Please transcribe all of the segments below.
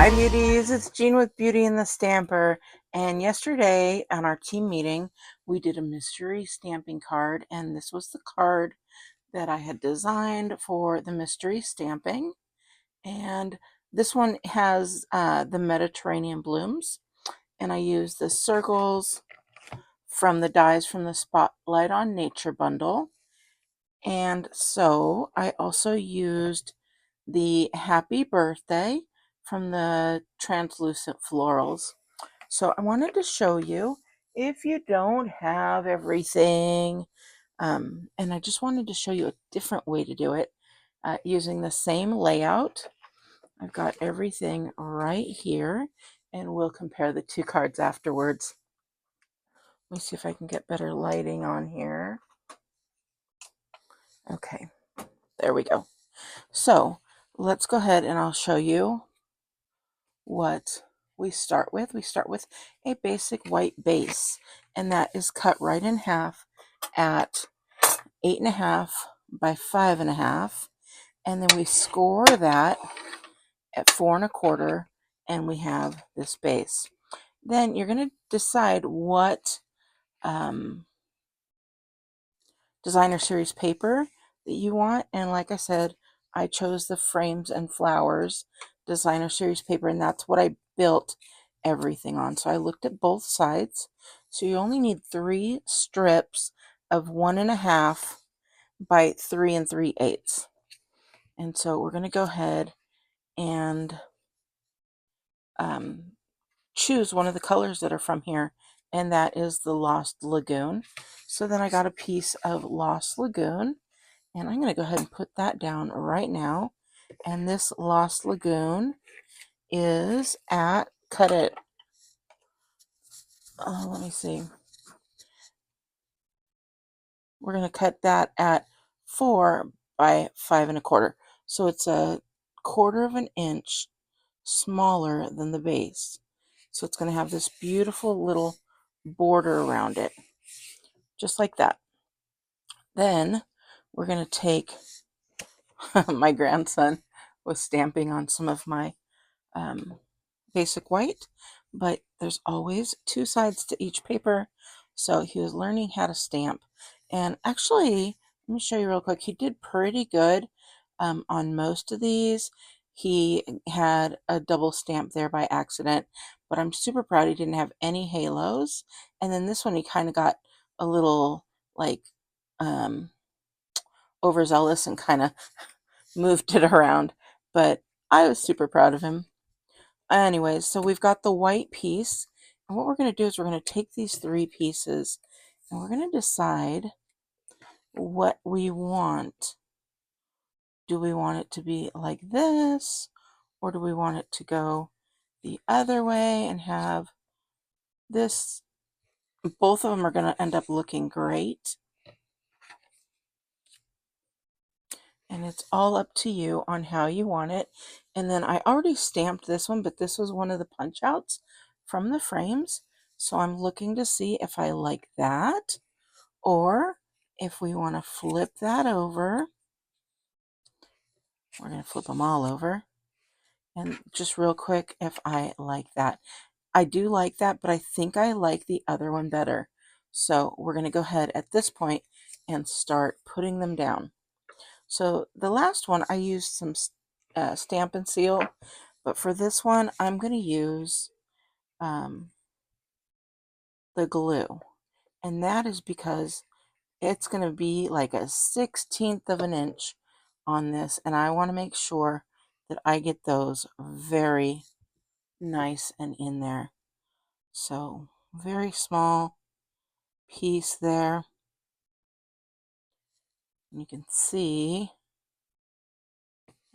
Hi beauties, it's Jean with Beauty and the Stamper, and yesterday on our team meeting we did a mystery stamping card, and this was the card that I had designed for the mystery stamping. And this one has the Mediterranean blooms, and I used the circles from the dies from the Spotlight on Nature bundle. And so I also used the Happy Birthday from the translucent florals. So I wanted to show you if you don't have everything, and I just wanted to show you a different way to do it using the same layout. I've got everything right here, and we'll compare the two cards afterwards. Let me see if I can get better lighting on here. Okay, there we go. So let's go ahead and I'll show you what we start with. We start with a basic white base, and that is cut right in half at 8.5 by 5.5, and then we score that at 4.25, and we have this base. Then you're going to decide what designer series paper that you want, and like I said, I chose the Frames and Flowers designer series paper, and that's what I built everything on. So I looked at both sides. So you only need 3 strips of 1.5 by 3 3/8. And so we're going to go ahead and choose one of the colors that are from here, and that is the Lost Lagoon. So then I got a piece of Lost Lagoon, and I'm going to go ahead and put that down right now. And this Lost Lagoon is cut at, let me see. We're going to cut that at 4 by 5.25. So it's a 1/4 of an inch smaller than the base. So it's going to have this beautiful little border around it, just like that. Then we're going to take, my grandson was stamping on some of my basic white, but there's always 2 sides to each paper. So he was learning how to stamp. And actually, let me show you real quick. He did pretty good on most of these. He had a double stamp there by accident, but I'm super proud he didn't have any halos. And then this one, he kind of got a little like overzealous and kind of moved it around, but I was super proud of him. Anyways, so we've got the white piece, and what we're going to do is we're going to take these 3 pieces and we're going to decide what we want. Do we want it to be like this, or do we want it to go the other way and have this? Both of them are going to end up looking great, and it's all up to you on how you want it. And then I already stamped this one, but this was one of the punch outs from the frames, so I'm looking to see if I like that, or if we want to flip that over. We're going to flip them all over, and just real quick, if I like that. I do like that, but I think I like the other one better. So we're going to go ahead at this point and start putting them down. So the last one, I used some Stampin' Seal, but for this one, I'm going to use the glue. And that is because it's going to be like a 1/16 of an inch on this, and I want to make sure that I get those very nice and in there. So very small piece there. You can see,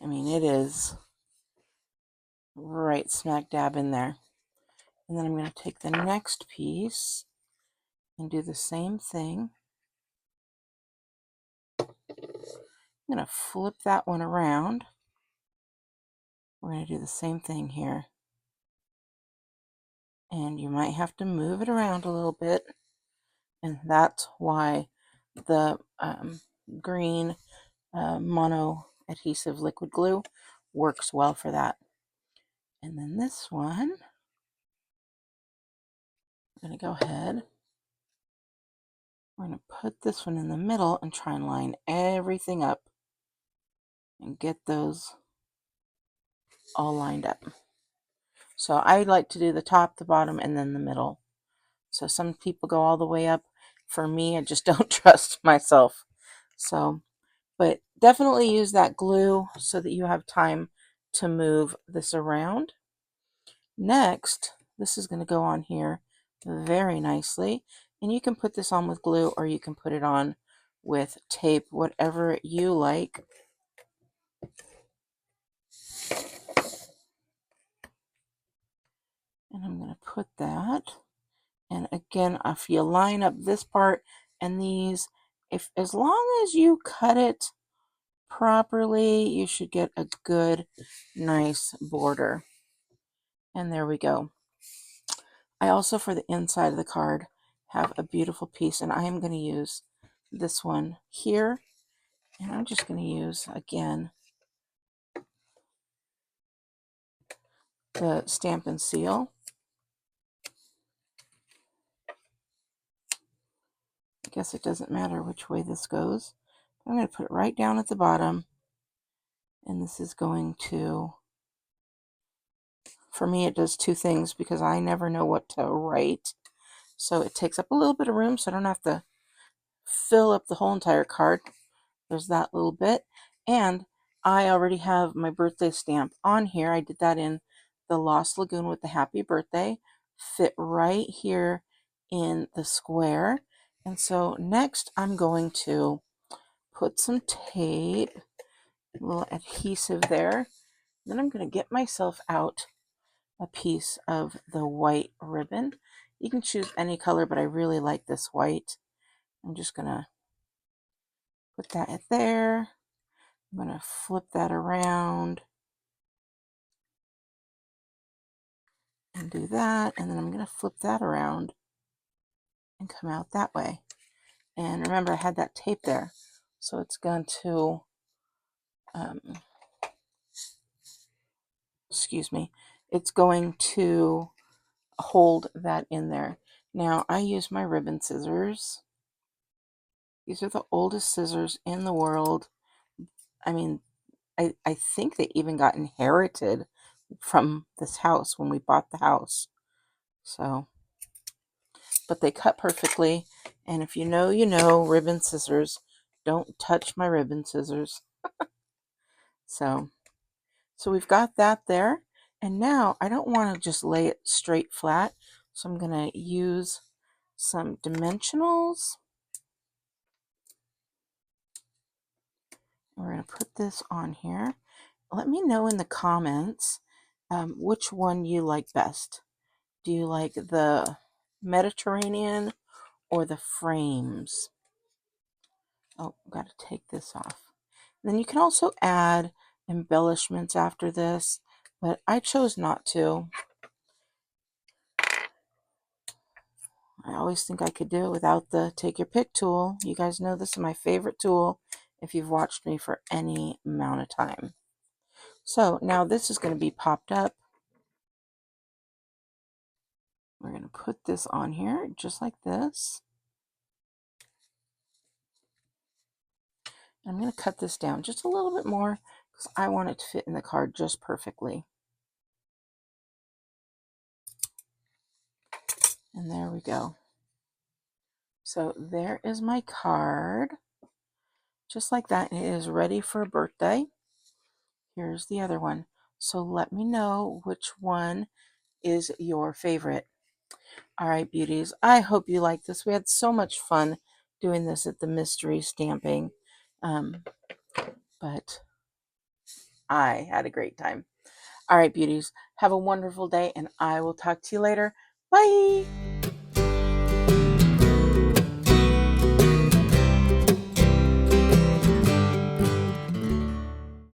I mean, it is right smack dab in there. And then I'm going to take the next piece and do the same thing. I'm going to flip that one around. We're going to do the same thing here. And you might have to move it around a little bit. And that's why the green mono adhesive liquid glue works well for that. And then this one, I'm going to go ahead. We're going to put this one in the middle and try and line everything up and get those all lined up. So I like to do the top, the bottom, and then the middle. So some people go all the way up. For me, I just don't trust myself. So, but definitely use that glue so that you have time to move this around. Next, this is going to go on here very nicely. And you can put this on with glue or you can put it on with tape, whatever you like. And I'm going to put that. And again, if you line up this part and these, if as long as you cut it properly, you should get a good, nice border. And there we go. I also, for the inside of the card, have a beautiful piece, and I am going to use this one here. And I'm just going to use, again, the Stampin' seal. I guess it doesn't matter which way this goes. I'm going to put it right down at the bottom. And this is going to, for me, it does two things because I never know what to write. So it takes up a little bit of room so I don't have to fill up the whole entire card. There's that little bit. And I already have my birthday stamp on here. I did that in the Lost Lagoon with the happy birthday. Fit right here in the square. And so next I'm going to put some tape, a little adhesive there. Then I'm going to get myself out a piece of the white ribbon. You can choose any color, but I really like this white. I'm just going to put that in there. I'm going to flip that around and do that. And then I'm going to flip that around and come out that way. And remember, I had that tape there. So it's going to, excuse me, it's going to hold that in there. Now, I use my ribbon scissors. These are the oldest scissors in the world. I mean, I think they even got inherited from this house when we bought the house. So, but they cut perfectly. And if you know, ribbon scissors. Don't touch my ribbon scissors. So we've got that there. And now I don't want to just lay it straight flat. So I'm going to use some dimensionals. We're going to put this on here. Let me know in the comments which one you like best. Do you like the Mediterranean or the frames? Oh, I've got to take this off. Then you can also add embellishments after this, but I chose not to. I always think I could do it without the take your pick tool. You guys know this is my favorite tool if you've watched me for any amount of time. So now this is going to be popped up. We're going to put this on here just like this. I'm going to cut this down just a little bit more because I want it to fit in the card just perfectly. And there we go. So there is my card. Just like that. And it is ready for a birthday. Here's the other one. So let me know which one is your favorite. All right, beauties. I hope you like this. We had so much fun doing this at the mystery stamping. But I had a great time. All right, beauties. Have a wonderful day, and I will talk to you later. Bye.